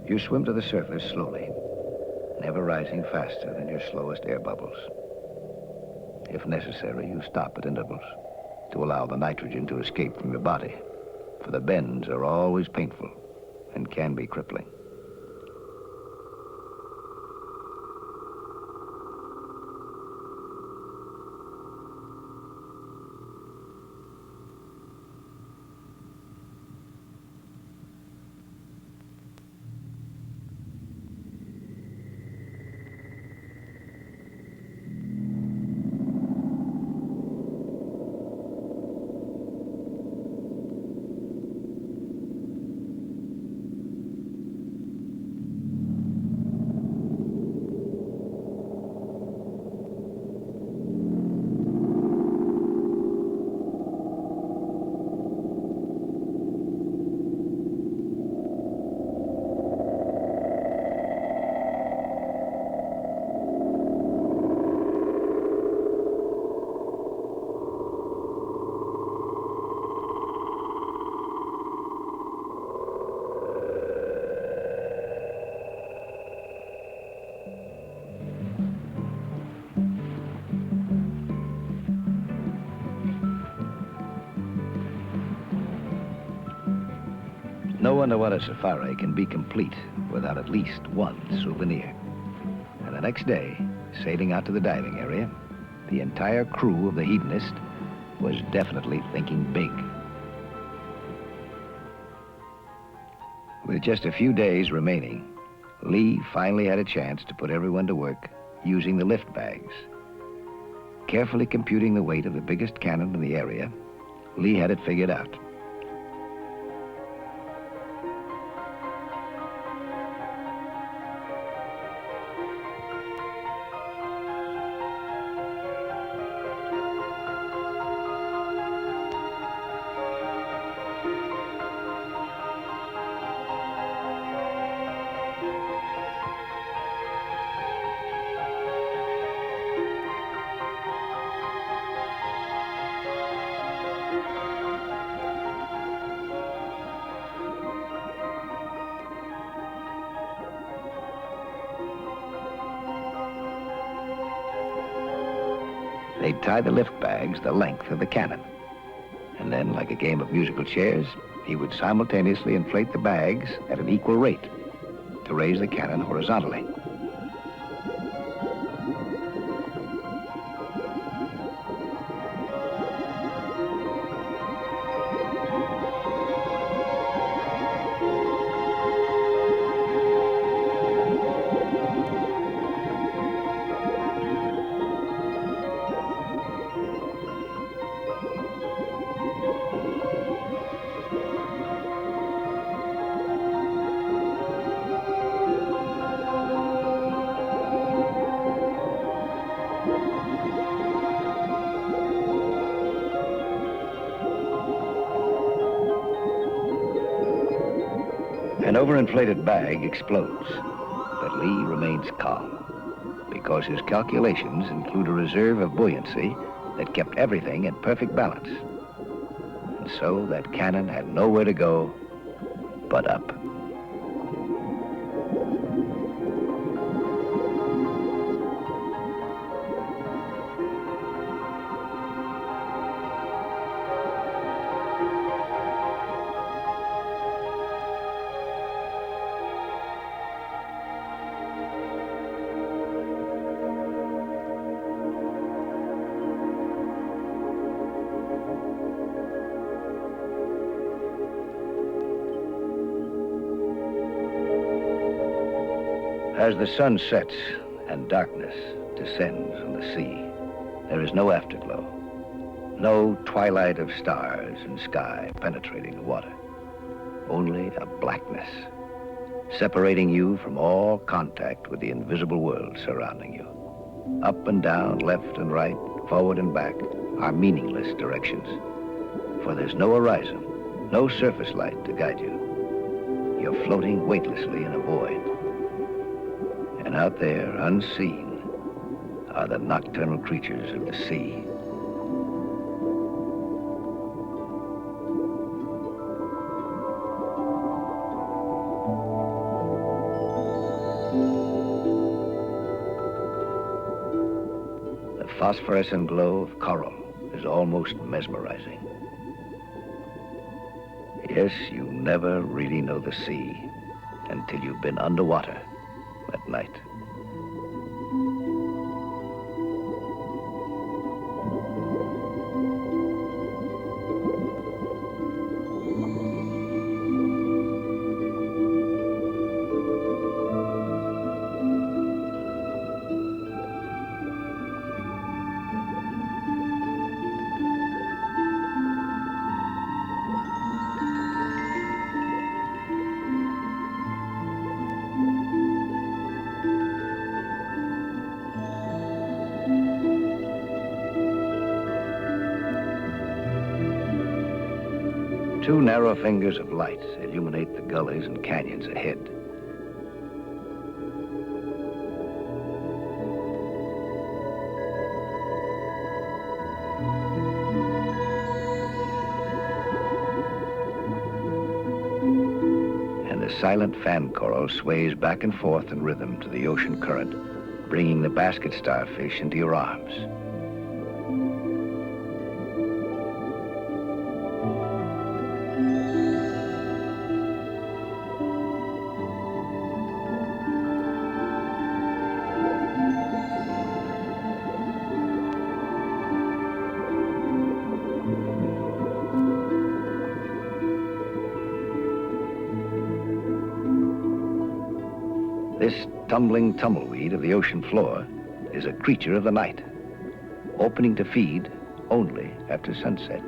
You swim to the surface slowly, never rising faster than your slowest air bubbles. If necessary, you stop at intervals to allow the nitrogen to escape from your body, for the bends are always painful and can be crippling. No underwater safari can be complete without at least one souvenir. And the next day, sailing out to the diving area, the entire crew of the Hedonist was definitely thinking big. With just a few days remaining, Lee finally had a chance to put everyone to work using the lift bags. Carefully computing the weight of the biggest cannon in the area, Lee had it figured out. They'd tie the lift bags the length of the cannon. And then, like a game of musical chairs, he would simultaneously inflate the bags at an equal rate to raise the cannon horizontally. An overinflated bag explodes, but Lee remains calm because his calculations include a reserve of buoyancy that kept everything in perfect balance. And so that cannon had nowhere to go but up. As the sun sets and darkness descends on the sea, there is no afterglow, no twilight of stars and sky penetrating the water, only a blackness separating you from all contact with the invisible world surrounding you. Up and down, left and right, forward and back are meaningless directions, for there's no horizon, no surface light to guide you. You're floating weightlessly in a void. And out there, unseen, are the nocturnal creatures of the sea. The phosphorescent glow of coral is almost mesmerizing. Yes, you never really know the sea until you've been underwater at night. Two narrow fingers of light illuminate the gullies and canyons ahead. And the silent fan coral sways back and forth in rhythm to the ocean current, bringing the basket starfish into your arms. tumbling tumbleweed of the ocean floor is a creature of the night, opening to feed only after sunset.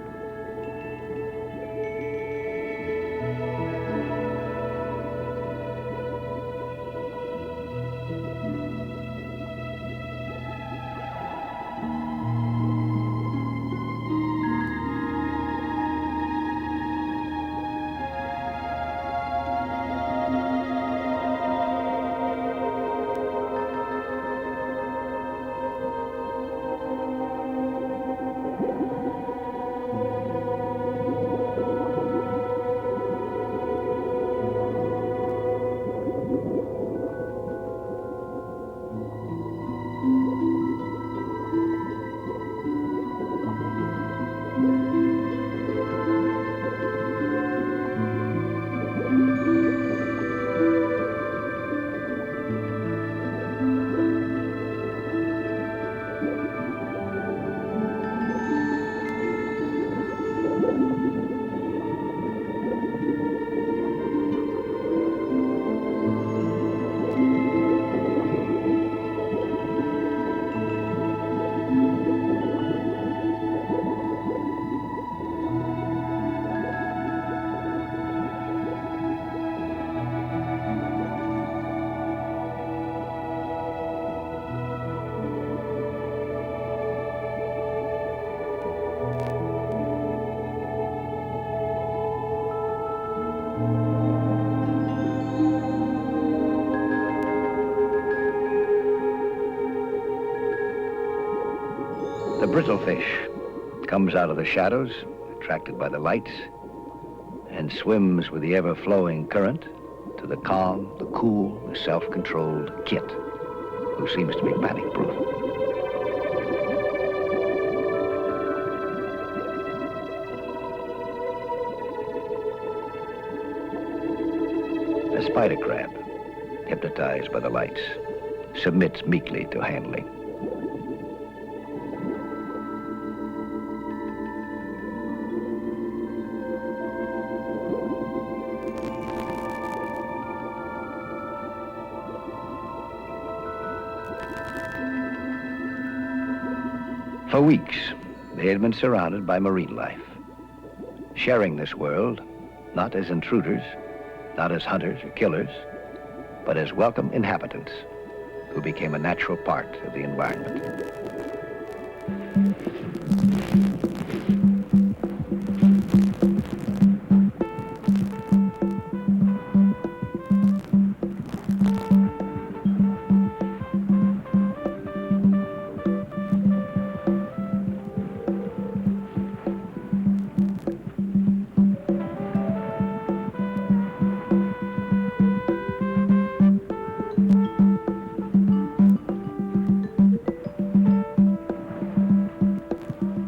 The brittlefish comes out of the shadows, attracted by the lights, and swims with the ever-flowing current to the calm, the cool, the self-controlled kit, who seems to be panic-proof. A spider crab, hypnotized by the lights, submits meekly to handling. For weeks, they had been surrounded by marine life, sharing this world, not as intruders, not as hunters or killers, but as welcome inhabitants who became a natural part of the environment.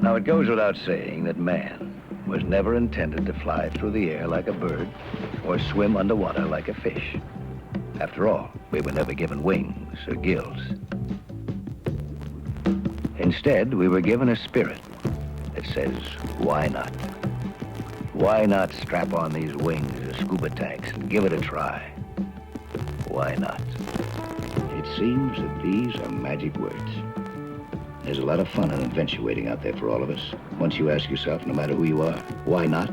Now, it goes without saying that man was never intended to fly through the air like a bird or swim underwater like a fish. After all, we were never given wings or gills. Instead, we were given a spirit that says, why not? Why not strap on these wings or scuba tanks and give it a try? Why not? It seems that these are magic words. There's a lot of fun and adventure waiting out there for all of us. Once you ask yourself, no matter who you are, why not?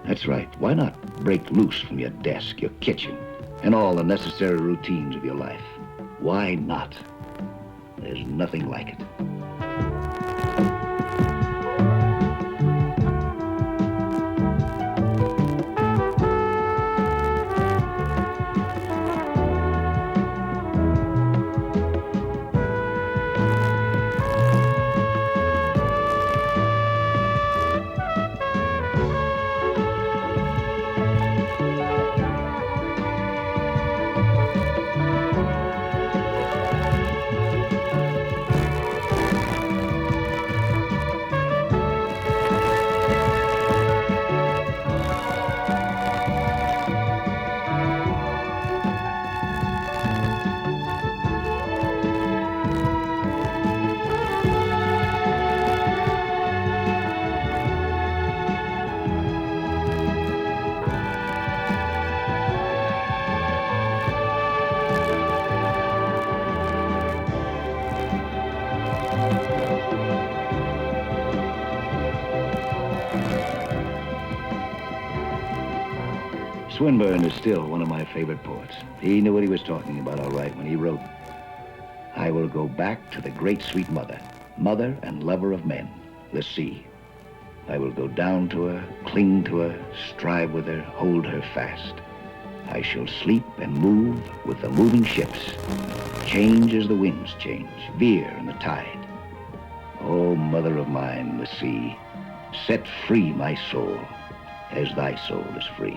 That's right. Why not break loose from your desk, your kitchen, and all the necessary routines of your life? Why not? There's nothing like it. Swinburne is still one of my favorite poets. He knew what he was talking about all right when he wrote, "I will go back to the great sweet mother, mother and lover of men, the sea. I will go down to her, cling to her, strive with her, hold her fast. I shall sleep and move with the moving ships, change as the winds change, veer in the tide. O mother of mine, the sea, set free my soul as thy soul is free."